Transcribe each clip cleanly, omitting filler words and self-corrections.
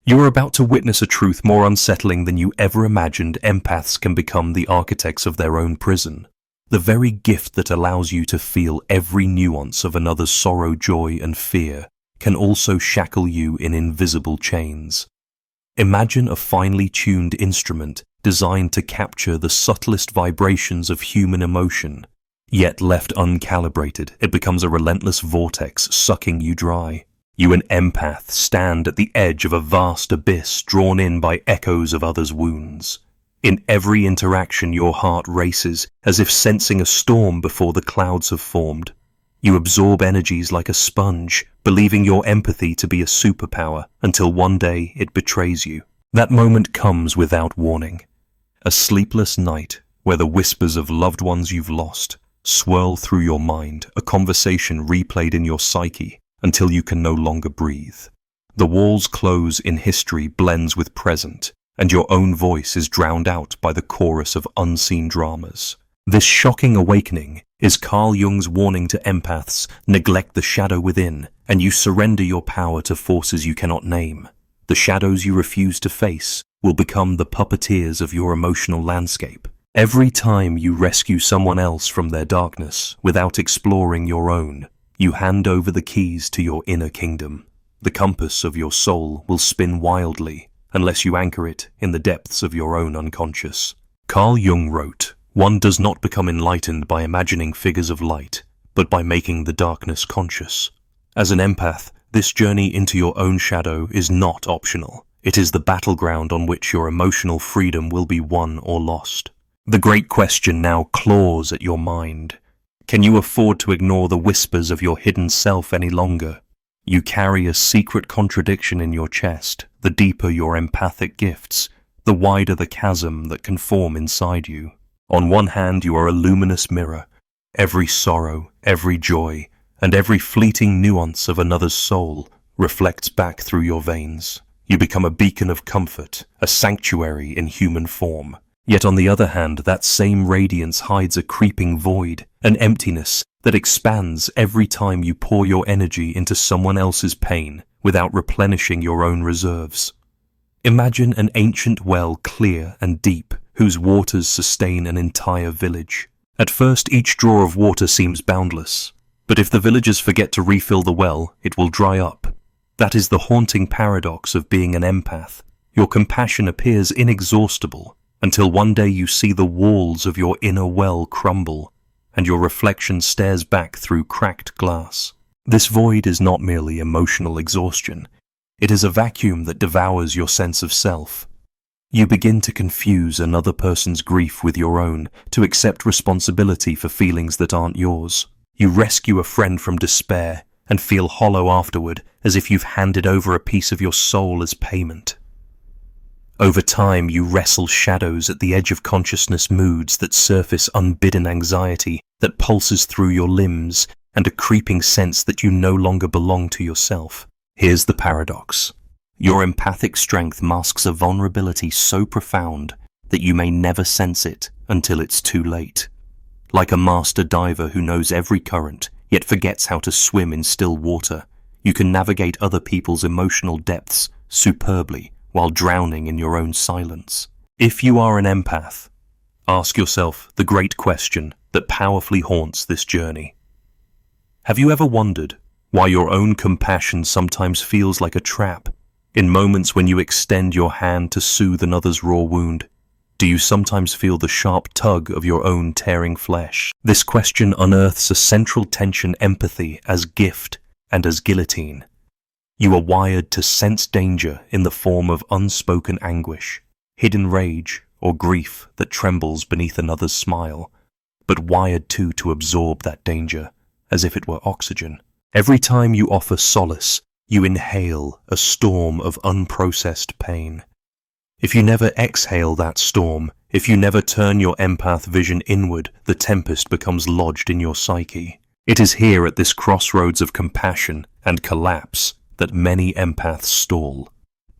You are about to witness a truth more unsettling than you ever imagined. Empaths can become the architects of their own prison. The very gift that allows you to feel every nuance of another's sorrow, joy, and fear can also shackle you in invisible chains. Imagine a finely tuned instrument designed to capture the subtlest vibrations of human emotion. Yet left uncalibrated, it becomes a relentless vortex sucking you dry. You, an empath, stand at the edge of a vast abyss drawn in by echoes of others' wounds. In every interaction, your heart races as if sensing a storm before the clouds have formed. You absorb energies like a sponge, believing your empathy to be a superpower, until one day it betrays you. That moment comes without warning. A sleepless night where the whispers of loved ones you've lost swirl through your mind, a conversation replayed in your psyche until you can no longer breathe. The walls close in history blends with present, and your own voice is drowned out by the chorus of unseen dramas. This shocking awakening is Carl Jung's warning to empaths: neglect the shadow within, and you surrender your power to forces you cannot name. The shadows you refuse to face will become the puppeteers of your emotional landscape. Every time you rescue someone else from their darkness without exploring your own, you hand over the keys to your inner kingdom. The compass of your soul will spin wildly unless you anchor it in the depths of your own unconscious. Carl Jung wrote, "One does not become enlightened by imagining figures of light, but by making the darkness conscious." As an empath, this journey into your own shadow is not optional. It is the battleground on which your emotional freedom will be won or lost. The great question now claws at your mind. Can you afford to ignore the whispers of your hidden self any longer? You carry a secret contradiction in your chest. The deeper your empathic gifts, the wider the chasm that can form inside you. On one hand, you are a luminous mirror. Every sorrow, every joy, and every fleeting nuance of another's soul reflects back through your veins. You become a beacon of comfort, a sanctuary in human form. Yet on the other hand, that same radiance hides a creeping void, an emptiness that expands every time you pour your energy into someone else's pain without replenishing your own reserves. Imagine an ancient well, clear and deep, whose waters sustain an entire village. At first, each draw of water seems boundless, but if the villagers forget to refill the well, it will dry up. That is the haunting paradox of being an empath. Your compassion appears inexhaustible, until one day you see the walls of your inner well crumble, and your reflection stares back through cracked glass. This void is not merely emotional exhaustion. It is a vacuum that devours your sense of self. You begin to confuse another person's grief with your own, to accept responsibility for feelings that aren't yours. You rescue a friend from despair and feel hollow afterward, as if you've handed over a piece of your soul as payment. Over time, you wrestle shadows at the edge of consciousness, moods that surface, unbidden anxiety that pulses through your limbs, and a creeping sense that you no longer belong to yourself. Here's the paradox. Your empathic strength masks a vulnerability so profound that you may never sense it until it's too late. Like a master diver who knows every current, yet forgets how to swim in still water, you can navigate other people's emotional depths superbly, while drowning in your own silence. If you are an empath, ask yourself the great question that powerfully haunts this journey. Have you ever wondered why your own compassion sometimes feels like a trap? In moments when you extend your hand to soothe another's raw wound, do you sometimes feel the sharp tug of your own tearing flesh? This question unearths a central tension: empathy as gift and as guillotine. You are wired to sense danger in the form of unspoken anguish, hidden rage, or grief that trembles beneath another's smile, but wired too to absorb that danger as if it were oxygen. Every time you offer solace, you inhale a storm of unprocessed pain. If you never exhale that storm, if you never turn your empath vision inward, the tempest becomes lodged in your psyche. It is here at this crossroads of compassion and collapse that many empaths stall.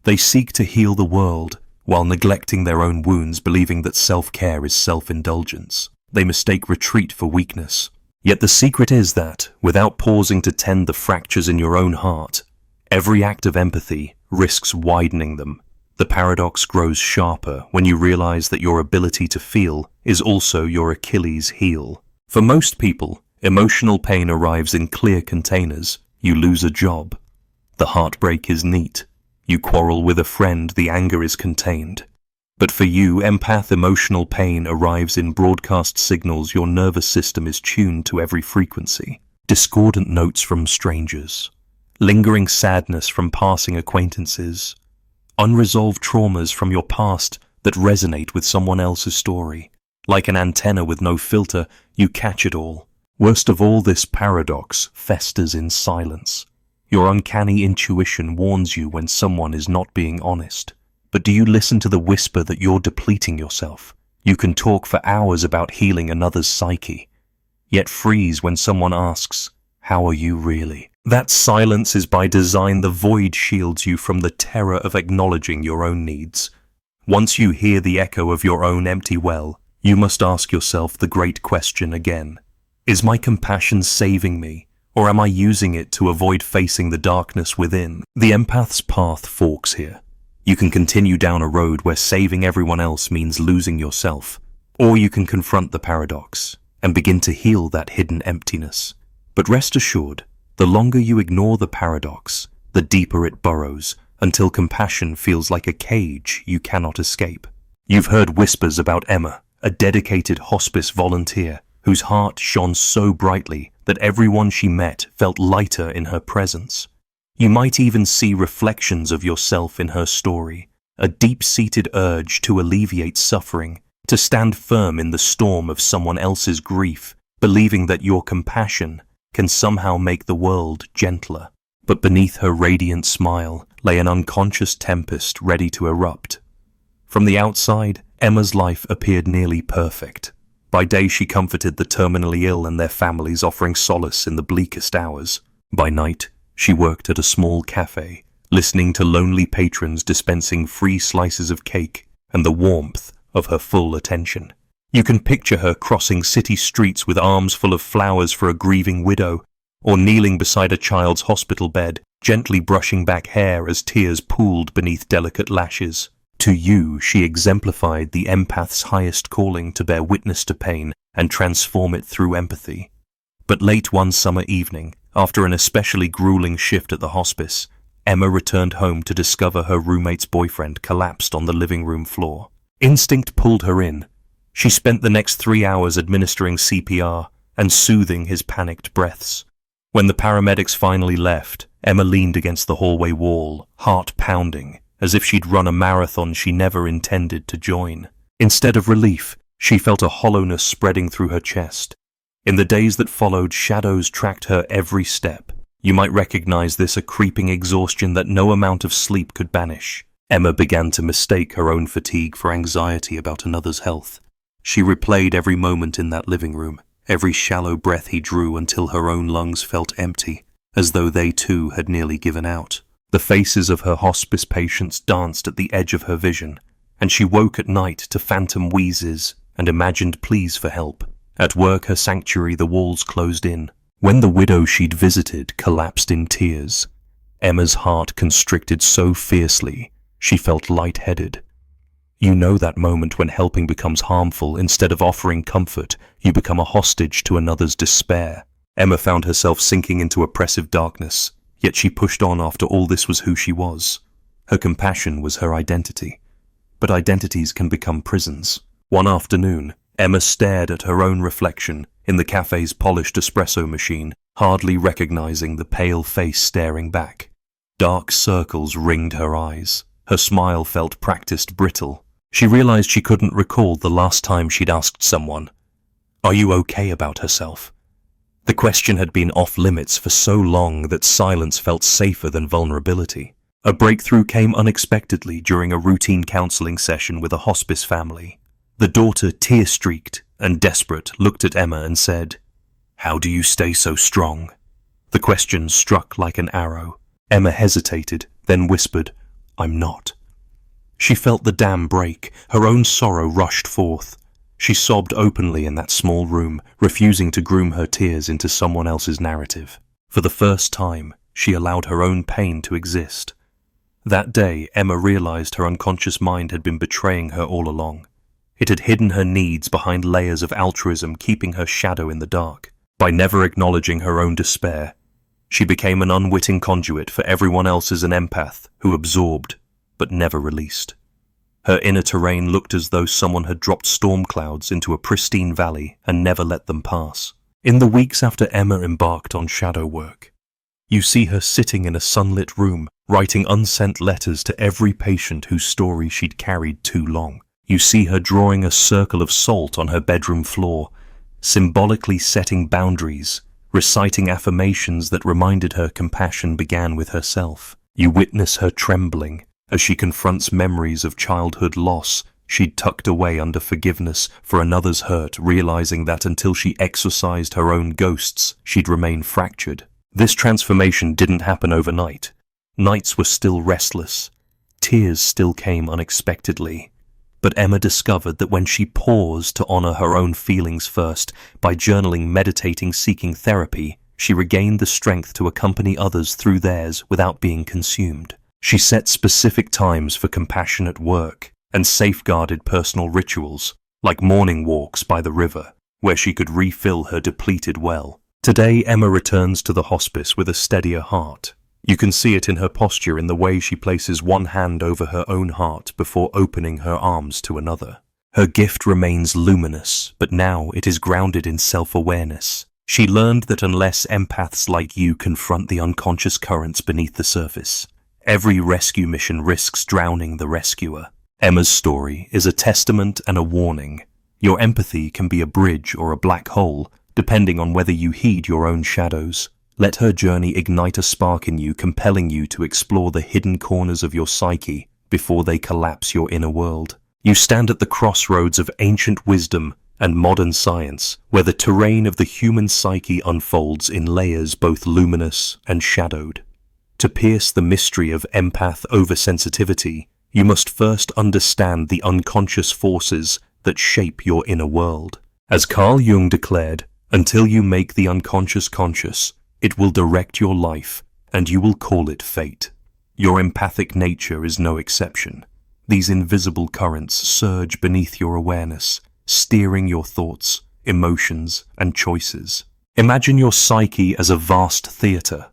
They seek to heal the world while neglecting their own wounds, believing that self-care is self-indulgence. They mistake retreat for weakness. Yet the secret is that, without pausing to tend the fractures in your own heart, every act of empathy risks widening them. The paradox grows sharper when you realize that your ability to feel is also your Achilles heel. For most people, emotional pain arrives in clear containers. You lose a job. The heartbreak is neat. You quarrel with a friend, the anger is contained. But for you, empath, emotional pain arrives in broadcast signals. Your nervous system is tuned to every frequency. Discordant notes from strangers, lingering sadness from passing acquaintances, unresolved traumas from your past that resonate with someone else's story. Like an antenna with no filter, you catch it all. Worst of all, this paradox festers in silence. Your uncanny intuition warns you when someone is not being honest. But do you listen to the whisper that you're depleting yourself? You can talk for hours about healing another's psyche, yet freeze when someone asks, "How are you really?" That silence is by design. The void shields you from the terror of acknowledging your own needs. Once you hear the echo of your own empty well, you must ask yourself the great question again. Is my compassion saving me, or am I using it to avoid facing the darkness within? The empath's path forks here. You can continue down a road where saving everyone else means losing yourself, or you can confront the paradox and begin to heal that hidden emptiness. But rest assured, the longer you ignore the paradox, the deeper it burrows, until compassion feels like a cage you cannot escape. You've heard whispers about Emma, a dedicated hospice volunteer whose heart shone so brightly that everyone she met felt lighter in her presence. You might even see reflections of yourself in her story, a deep-seated urge to alleviate suffering, to stand firm in the storm of someone else's grief, believing that your compassion can somehow make the world gentler. But beneath her radiant smile lay an unconscious tempest ready to erupt. From the outside, Emma's life appeared nearly perfect. By day she comforted the terminally ill and their families, offering solace in the bleakest hours. By night, she worked at a small cafe, listening to lonely patrons dispensing free slices of cake and the warmth of her full attention. You can picture her crossing city streets with arms full of flowers for a grieving widow, or kneeling beside a child's hospital bed, gently brushing back hair as tears pooled beneath delicate lashes. To you, she exemplified the empath's highest calling, to bear witness to pain and transform it through empathy. But late one summer evening, after an especially grueling shift at the hospice, Emma returned home to discover her roommate's boyfriend collapsed on the living room floor. Instinct pulled her in. She spent the next 3 hours administering CPR and soothing his panicked breaths. When the paramedics finally left, Emma leaned against the hallway wall, heart pounding, as if she'd run a marathon she never intended to join. Instead of relief, she felt a hollowness spreading through her chest. In the days that followed, shadows tracked her every step. You might recognize this, a creeping exhaustion that no amount of sleep could banish. Emma began to mistake her own fatigue for anxiety about another's health. She replayed every moment in that living room, every shallow breath he drew, until her own lungs felt empty, as though they too had nearly given out. The faces of her hospice patients danced at the edge of her vision, and she woke at night to phantom wheezes and imagined pleas for help. At work, her sanctuary, the walls closed in. When the widow she'd visited collapsed in tears, Emma's heart constricted so fiercely she felt lightheaded. You know that moment when helping becomes harmful. Instead of offering comfort, you become a hostage to another's despair. Emma found herself sinking into oppressive darkness, yet she pushed on. After all, this was who she was. Her compassion was her identity. But identities can become prisons. One afternoon, Emma stared at her own reflection in the cafe's polished espresso machine, hardly recognizing the pale face staring back. Dark circles ringed her eyes. Her smile felt practiced, brittle. She realized she couldn't recall the last time she'd asked someone, "Are you okay?" about herself. The question had been off limits for so long that silence felt safer than vulnerability. A breakthrough came unexpectedly during a routine counseling session with a hospice family. The daughter, tear-streaked and desperate, looked at Emma and said, "How do you stay so strong?" The question struck like an arrow. Emma hesitated, then whispered, "I'm not." She felt the dam break. Her own sorrow rushed forth. She sobbed openly in that small room, refusing to groom her tears into someone else's narrative. For the first time, she allowed her own pain to exist. That day, Emma realized her unconscious mind had been betraying her all along. It had hidden her needs behind layers of altruism, keeping her shadow in the dark. By never acknowledging her own despair, she became an unwitting conduit for everyone else as an empath who absorbed but never released. Her inner terrain looked as though someone had dropped storm clouds into a pristine valley and never let them pass. In the weeks after Emma embarked on shadow work, you see her sitting in a sunlit room, writing unsent letters to every patient whose story she'd carried too long. You see her drawing a circle of salt on her bedroom floor, symbolically setting boundaries, reciting affirmations that reminded her compassion began with herself. You witness her trembling as she confronts memories of childhood loss she'd tucked away under forgiveness for another's hurt, realizing that until she exorcised her own ghosts, she'd remain fractured. This transformation didn't happen overnight. Nights were still restless. Tears still came unexpectedly. But Emma discovered that when she paused to honor her own feelings first, by journaling, meditating, seeking therapy, she regained the strength to accompany others through theirs without being consumed. She set specific times for compassionate work and safeguarded personal rituals, like morning walks by the river, where she could refill her depleted well. Today, Emma returns to the hospice with a steadier heart. You can see it in her posture, in the way she places one hand over her own heart before opening her arms to another. Her gift remains luminous, but now it is grounded in self-awareness. She learned that unless empaths like you confront the unconscious currents beneath the surface, every rescue mission risks drowning the rescuer. Emma's story is a testament and a warning. Your empathy can be a bridge or a black hole, depending on whether you heed your own shadows. Let her journey ignite a spark in you, compelling you to explore the hidden corners of your psyche before they collapse your inner world. You stand at the crossroads of ancient wisdom and modern science, where the terrain of the human psyche unfolds in layers both luminous and shadowed. To pierce the mystery of empath oversensitivity, you must first understand the unconscious forces that shape your inner world. As Carl Jung declared, until you make the unconscious conscious, it will direct your life, and you will call it fate. Your empathic nature is no exception. These invisible currents surge beneath your awareness, steering your thoughts, emotions, and choices. Imagine your psyche as a vast theater.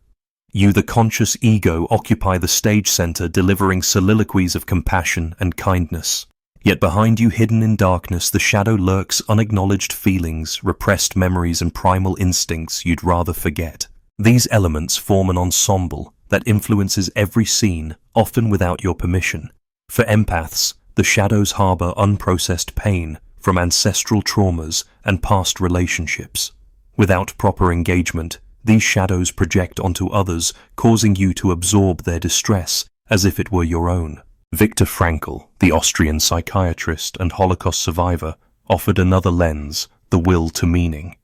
You, the conscious ego, occupy the stage center, delivering soliloquies of compassion and kindness. Yet behind you, hidden in darkness, the shadow lurks unacknowledged feelings, repressed memories, and primal instincts you'd rather forget. These elements form an ensemble that influences every scene, often without your permission. For empaths, the shadows harbor unprocessed pain from ancestral traumas and past relationships. Without proper engagement, these shadows project onto others, causing you to absorb their distress as if it were your own. Viktor Frankl, the Austrian psychiatrist and Holocaust survivor, offered another lens, the will to meaning.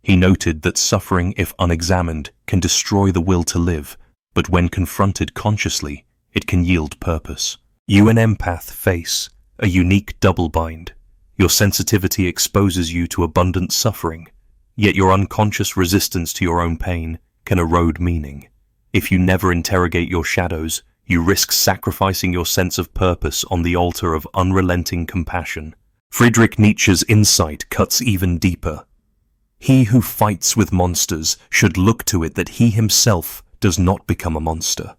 He noted that suffering, if unexamined, can destroy the will to live, but when confronted consciously, it can yield purpose. You, an empath, face a unique double bind. Your sensitivity exposes you to abundant suffering, yet your unconscious resistance to your own pain can erode meaning. If you never interrogate your shadows, you risk sacrificing your sense of purpose on the altar of unrelenting compassion. Friedrich Nietzsche's insight cuts even deeper. He who fights with monsters should look to it that he himself does not become a monster.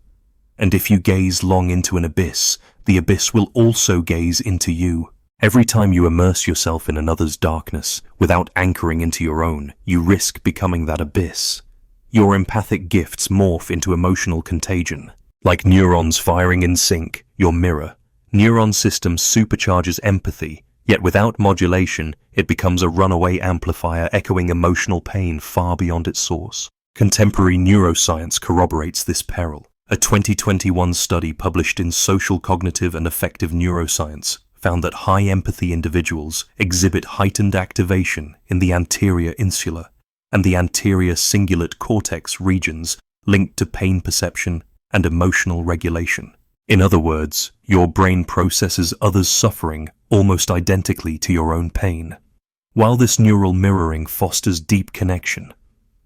And if you gaze long into an abyss, the abyss will also gaze into you. Every time you immerse yourself in another's darkness without anchoring into your own, you risk becoming that abyss. Your empathic gifts morph into emotional contagion. Like neurons firing in sync, your mirror, neuron system supercharges empathy, yet without modulation, it becomes a runaway amplifier echoing emotional pain far beyond its source. Contemporary neuroscience corroborates this peril. A 2021 study published in Social Cognitive and Affective Neuroscience found that high empathy individuals exhibit heightened activation in the anterior insula and the anterior cingulate cortex regions linked to pain perception and emotional regulation. In other words, your brain processes others' suffering almost identically to your own pain. While this neural mirroring fosters deep connection,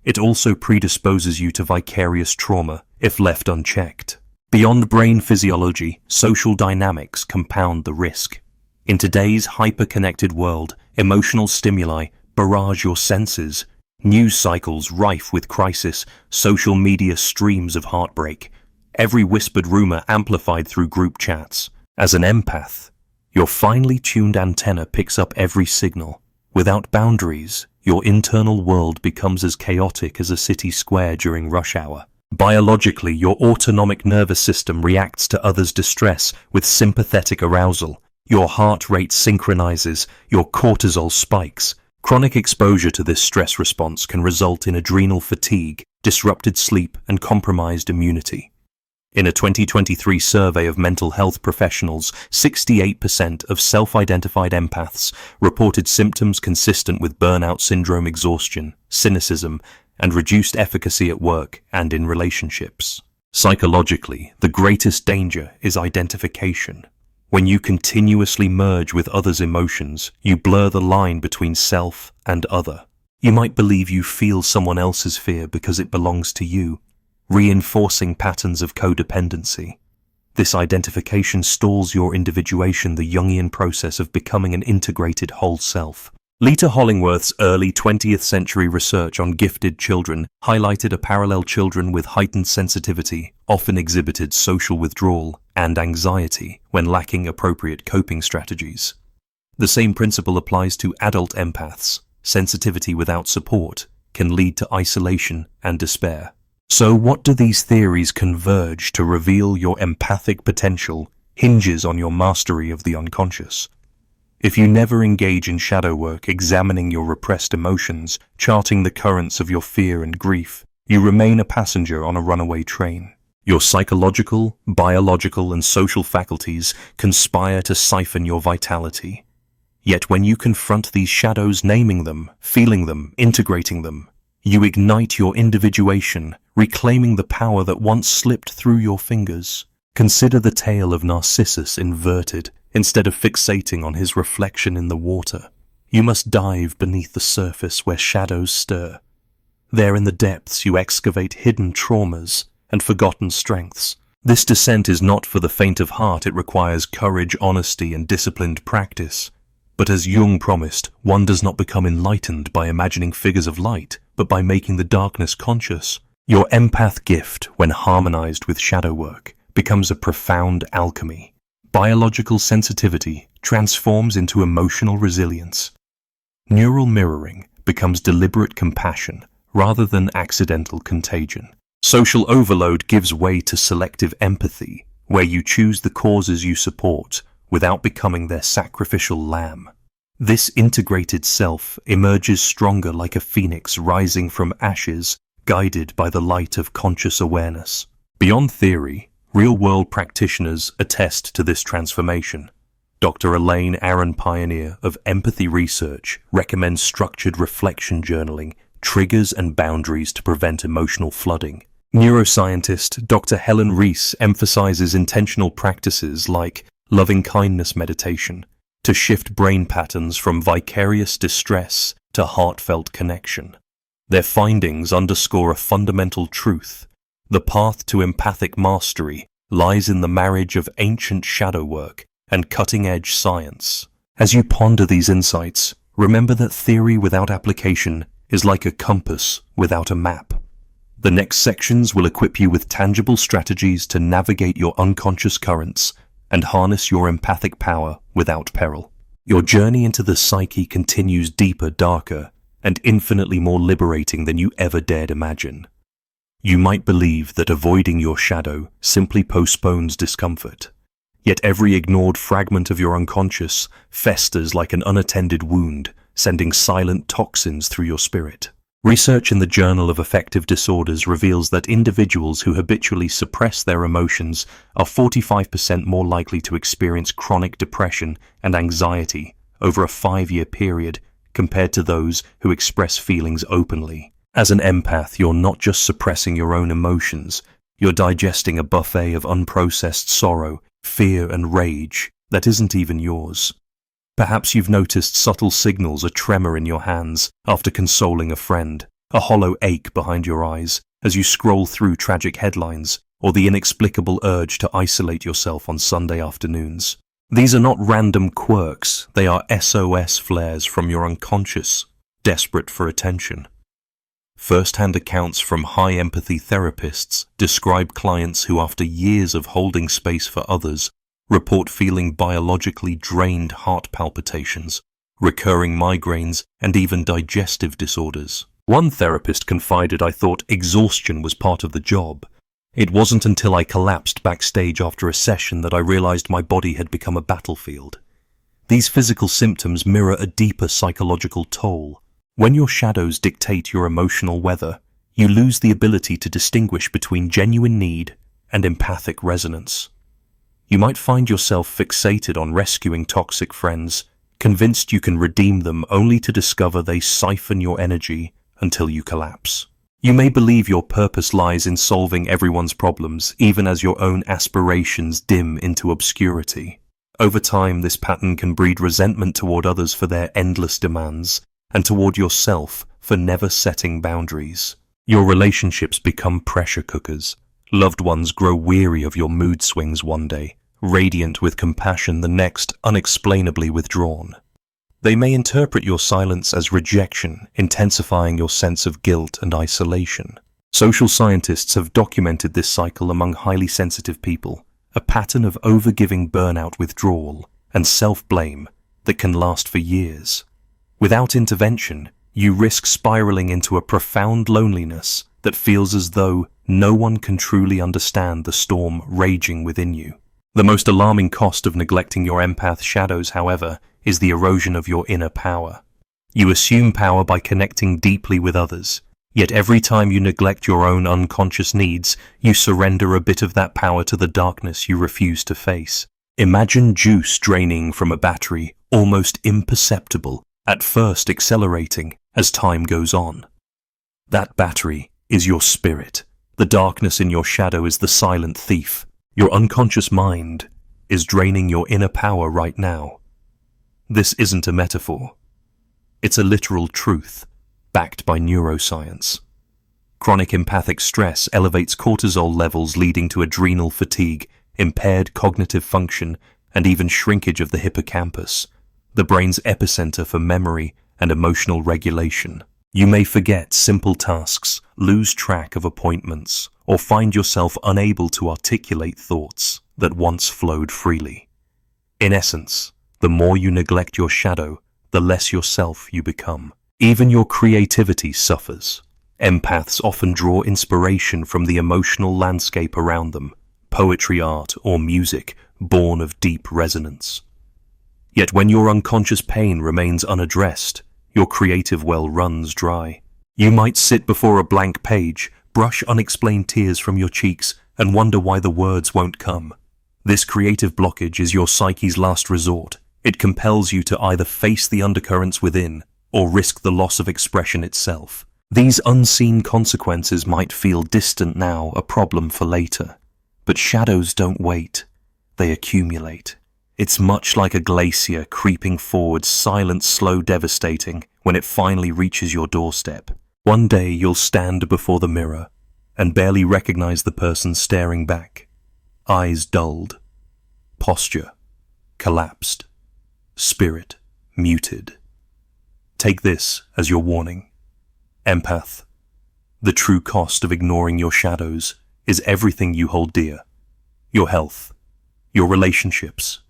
it also predisposes you to vicarious trauma if left unchecked. Beyond brain physiology, social dynamics compound the risk. In today's hyper-connected world, emotional stimuli barrage your senses, news cycles rife with crisis, social media streams of heartbreak, every whispered rumor amplified through group chats. As an empath, your finely tuned antenna picks up every signal. Without boundaries, your internal world becomes as chaotic as a city square during rush hour. Biologically, your autonomic nervous system reacts to others' distress with sympathetic arousal. Your heart rate synchronizes, your cortisol spikes. Chronic exposure to this stress response can result in adrenal fatigue, disrupted sleep, and compromised immunity. In a 2023 survey of mental health professionals, 68% of self-identified empaths reported symptoms consistent with burnout syndrome, exhaustion, cynicism, and reduced efficacy at work and in relationships. Psychologically, the greatest danger is identification. When you continuously merge with others' emotions, you blur the line between self and other. You might believe you feel someone else's fear because it belongs to you, reinforcing patterns of codependency. This identification stalls your individuation, the Jungian process of becoming an integrated whole self. Lita Hollingworth's early 20th century research on gifted children highlighted a parallel: children with heightened sensitivity often exhibited social withdrawal and anxiety when lacking appropriate coping strategies. The same principle applies to adult empaths. Sensitivity without support can lead to isolation and despair. So what do these theories converge to reveal? Your empathic potential hinges on your mastery of the unconscious. If you never engage in shadow work, examining your repressed emotions, charting the currents of your fear and grief, you remain a passenger on a runaway train. Your psychological, biological, and social faculties conspire to siphon your vitality. Yet when you confront these shadows, naming them, feeling them, integrating them, you ignite your individuation, reclaiming the power that once slipped through your fingers. Consider the tale of Narcissus inverted. Instead of fixating on his reflection in the water, you must dive beneath the surface where shadows stir. There in the depths you excavate hidden traumas and forgotten strengths. This descent is not for the faint of heart. It requires courage, honesty, and disciplined practice. But as Jung promised, one does not become enlightened by imagining figures of light, but by making the darkness conscious. Your empath gift, when harmonized with shadow work, becomes a profound alchemy. Biological sensitivity transforms into emotional resilience. Neural mirroring becomes deliberate compassion rather than accidental contagion. Social overload gives way to selective empathy, where you choose the causes you support without becoming their sacrificial lamb. This integrated self emerges stronger, like a phoenix rising from ashes, guided by the light of conscious awareness. Beyond theory, real-world practitioners attest to this transformation. Dr. Elaine Aron, pioneer of empathy research, recommends structured reflection journaling, triggers and boundaries to prevent emotional flooding. Neuroscientist Dr. Helen Reese emphasizes intentional practices like loving-kindness meditation to shift brain patterns from vicarious distress to heartfelt connection. Their findings underscore a fundamental truth. The path to empathic mastery lies in the marriage of ancient shadow work and cutting-edge science. As you ponder these insights, remember that theory without application is like a compass without a map. The next sections will equip you with tangible strategies to navigate your unconscious currents and harness your empathic power without peril. Your journey into the psyche continues deeper, darker, and infinitely more liberating than you ever dared imagine. You might believe that avoiding your shadow simply postpones discomfort, yet every ignored fragment of your unconscious festers like an unattended wound, sending silent toxins through your spirit. Research in the Journal of Affective Disorders reveals that individuals who habitually suppress their emotions are 45% more likely to experience chronic depression and anxiety over a 5-year period compared to those who express feelings openly. As an empath, you're not just suppressing your own emotions, you're digesting a buffet of unprocessed sorrow, fear, and rage that isn't even yours. Perhaps you've noticed subtle signals: a tremor in your hands after consoling a friend, a hollow ache behind your eyes as you scroll through tragic headlines, or the inexplicable urge to isolate yourself on Sunday afternoons. These are not random quirks, they are SOS flares from your unconscious, desperate for attention. First-hand accounts from high-empathy therapists describe clients who, after years of holding space for others, report feeling biologically drained heart palpitations, recurring migraines, and even digestive disorders. One therapist confided, "I thought exhaustion was part of the job. It wasn't until I collapsed backstage after a session that I realized my body had become a battlefield." These physical symptoms mirror a deeper psychological toll. When your shadows dictate your emotional weather, you lose the ability to distinguish between genuine need and empathic resonance. You might find yourself fixated on rescuing toxic friends, convinced you can redeem them only to discover they siphon your energy until you collapse. You may believe your purpose lies in solving everyone's problems, even as your own aspirations dim into obscurity. Over time, this pattern can breed resentment toward others for their endless demands, and toward yourself for never setting boundaries. Your relationships become pressure cookers. Loved ones grow weary of your mood swings one day, radiant with compassion the next, unexplainably withdrawn. They may interpret your silence as rejection, intensifying your sense of guilt and isolation. Social scientists have documented this cycle among highly sensitive people, a pattern of overgiving, burnout, withdrawal, and self-blame that can last for years. Without intervention, you risk spiraling into a profound loneliness that feels as though no one can truly understand the storm raging within you. The most alarming cost of neglecting your empath shadows, however, is the erosion of your inner power. You assume power by connecting deeply with others, yet every time you neglect your own unconscious needs, you surrender a bit of that power to the darkness you refuse to face. Imagine juice draining from a battery, almost imperceptible, at first accelerating as time goes on. That battery is your spirit. The darkness in your shadow is the silent thief. Your unconscious mind is draining your inner power right now. This isn't a metaphor. It's a literal truth, backed by neuroscience. Chronic empathic stress elevates cortisol levels, leading to adrenal fatigue, impaired cognitive function, and even shrinkage of the hippocampus, the brain's epicenter for memory and emotional regulation. You may forget simple tasks, lose track of appointments, or find yourself unable to articulate thoughts that once flowed freely. In essence, the more you neglect your shadow, the less yourself you become. Even your creativity suffers. Empaths often draw inspiration from the emotional landscape around them, poetry, art, or music born of deep resonance. Yet when your unconscious pain remains unaddressed, your creative well runs dry. You might sit before a blank page, brush unexplained tears from your cheeks, and wonder why the words won't come. This creative blockage is your psyche's last resort. It compels you to either face the undercurrents within or risk the loss of expression itself. These unseen consequences might feel distant now, a problem for later. But shadows don't wait. They accumulate. It's much like a glacier creeping forward, silent, slow, devastating, when it finally reaches your doorstep. One day you'll stand before the mirror and barely recognize the person staring back. Eyes dulled, posture collapsed, spirit muted. Take this as your warning. Empath, the true cost of ignoring your shadows is everything you hold dear. Your health, your relationships,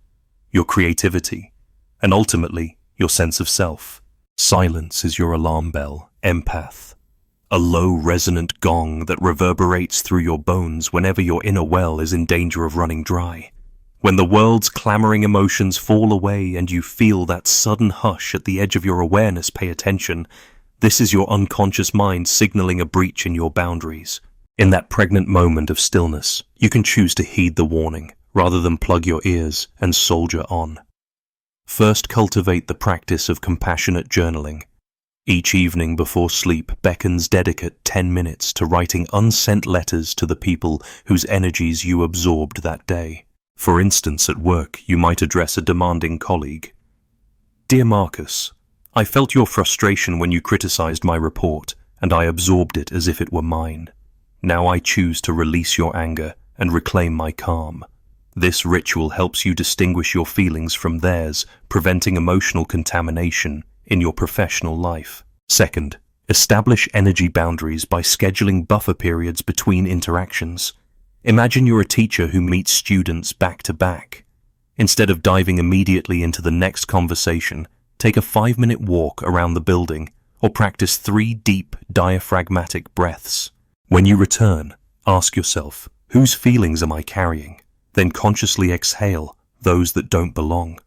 your creativity, and ultimately your sense of self. Silence is your alarm bell, empath. A low resonant gong that reverberates through your bones whenever your inner well is in danger of running dry. When the world's clamoring emotions fall away and you feel that sudden hush at the edge of your awareness, pay attention. This is your unconscious mind signaling a breach in your boundaries. In that pregnant moment of stillness, you can choose to heed the warning rather than plug your ears and soldier on. First, cultivate the practice of compassionate journaling. Each evening before sleep beckons dedicate 10 minutes to writing unsent letters to the people whose energies you absorbed that day. For instance, at work, you might address a demanding colleague. Dear Marcus, I felt your frustration when you criticized my report, and I absorbed it as if it were mine. Now I choose to release your anger and reclaim my calm. This ritual helps you distinguish your feelings from theirs, preventing emotional contamination in your professional life. Second, establish energy boundaries by scheduling buffer periods between interactions. Imagine you're a teacher who meets students back to back. Instead of diving immediately into the next conversation, take a 5-minute walk around the building or practice 3 deep diaphragmatic breaths. When you return, ask yourself, whose feelings am I carrying? Then consciously exhale those that don't belong.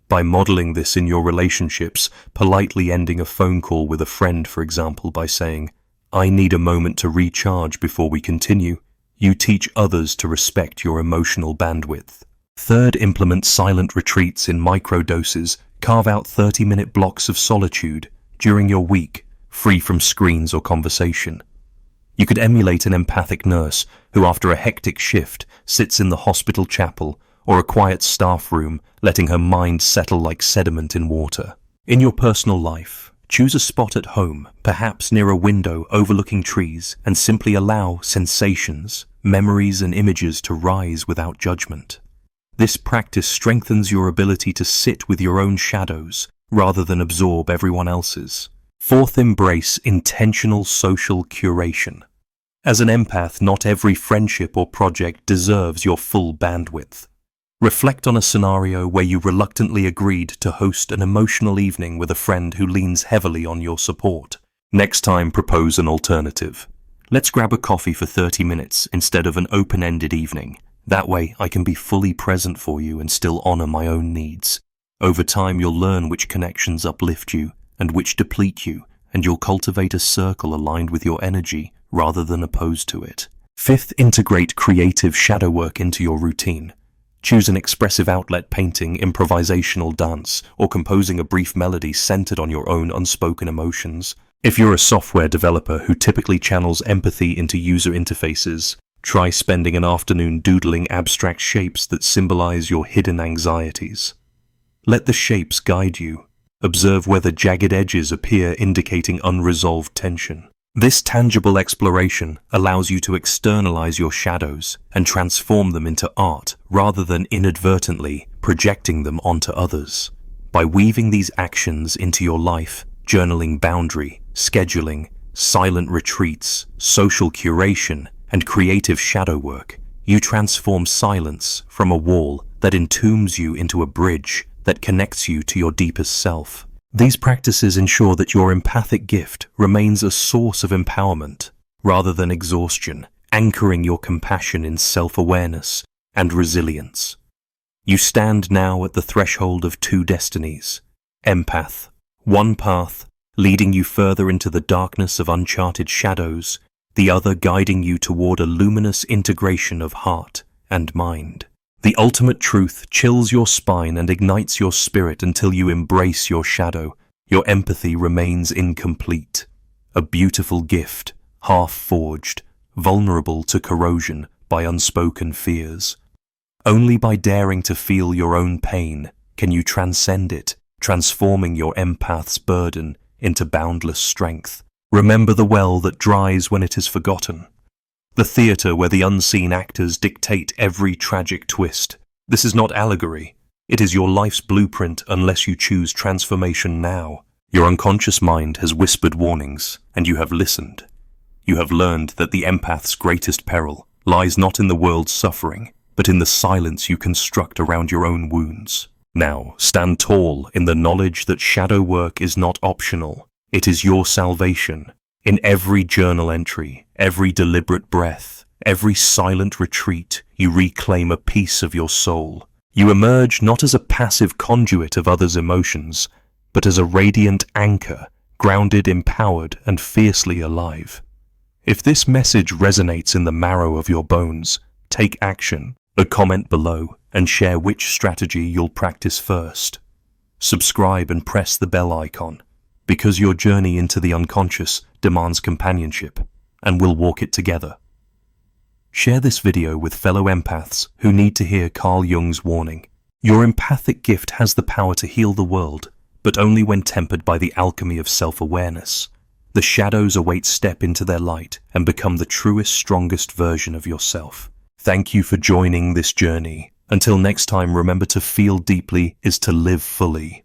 By modeling this in your relationships, politely ending a phone call with a friend, for example, by saying, "I need a moment to recharge before we continue," you teach others to respect your emotional bandwidth. Third, implement silent retreats in microdoses. Carve out 30-minute blocks of solitude during your week, free from screens or conversation. You could emulate an empathic nurse who, after a hectic shift, sits in the hospital chapel or a quiet staff room, letting her mind settle like sediment in water. In your personal life, choose a spot at home, perhaps near a window overlooking trees, and simply allow sensations, memories, and images to rise without judgment. This practice strengthens your ability to sit with your own shadows rather than absorb everyone else's. Fourth, embrace intentional social curation. As an empath, not every friendship or project deserves your full bandwidth. Reflect on a scenario where you reluctantly agreed to host an emotional evening with a friend who leans heavily on your support. Next time, propose an alternative. Let's grab a coffee for 30 minutes instead of an open-ended evening. That way, I can be fully present for you and still honor my own needs. Over time, you'll learn which connections uplift you and which deplete you, and you'll cultivate a circle aligned with your energy rather than opposed to it. Fifth, integrate creative shadow work into your routine. Choose an expressive outlet: painting, improvisational dance, or composing a brief melody centered on your own unspoken emotions. If you're a software developer who typically channels empathy into user interfaces, try spending an afternoon doodling abstract shapes that symbolize your hidden anxieties. Let the shapes guide you. Observe whether jagged edges appear, indicating unresolved tension. This tangible exploration allows you to externalize your shadows and transform them into art rather than inadvertently projecting them onto others. By weaving these actions into your life, journaling, boundary, scheduling, silent retreats, social curation, and creative shadow work, you transform silence from a wall that entombs you into a bridge that connects you to your deepest self. These practices ensure that your empathic gift remains a source of empowerment rather than exhaustion, anchoring your compassion in self-awareness and resilience. You stand now at the threshold of 2 destinies: empath, one path leading you further into the darkness of uncharted shadows, the other guiding you toward a luminous integration of heart and mind. The ultimate truth chills your spine and ignites your spirit until you embrace your shadow. Your empathy remains incomplete, a beautiful gift, half-forged, vulnerable to corrosion by unspoken fears. Only by daring to feel your own pain can you transcend it, transforming your empath's burden into boundless strength. Remember the well that dries when it is forgotten. The theatre where the unseen actors dictate every tragic twist. This is not allegory. It is your life's blueprint unless you choose transformation now. Your unconscious mind has whispered warnings, and you have listened. You have learned that the empath's greatest peril lies not in the world's suffering, but in the silence you construct around your own wounds. Now, stand tall in the knowledge that shadow work is not optional. It is your salvation. In every journal entry, every deliberate breath, every silent retreat, you reclaim a piece of your soul. You emerge not as a passive conduit of others' emotions, but as a radiant anchor, grounded, empowered, and fiercely alive. If this message resonates in the marrow of your bones, take action. Comment below and share which strategy you'll practice first. Subscribe and press the bell icon, because your journey into the unconscious demands companionship, and we'll walk it together. Share this video with fellow empaths who need to hear Carl Jung's warning. Your empathic gift has the power to heal the world, but only when tempered by the alchemy of self-awareness. The shadows await step into their light and become the truest, strongest version of yourself. Thank you for joining this journey. Until next time, remember to feel deeply is to live fully.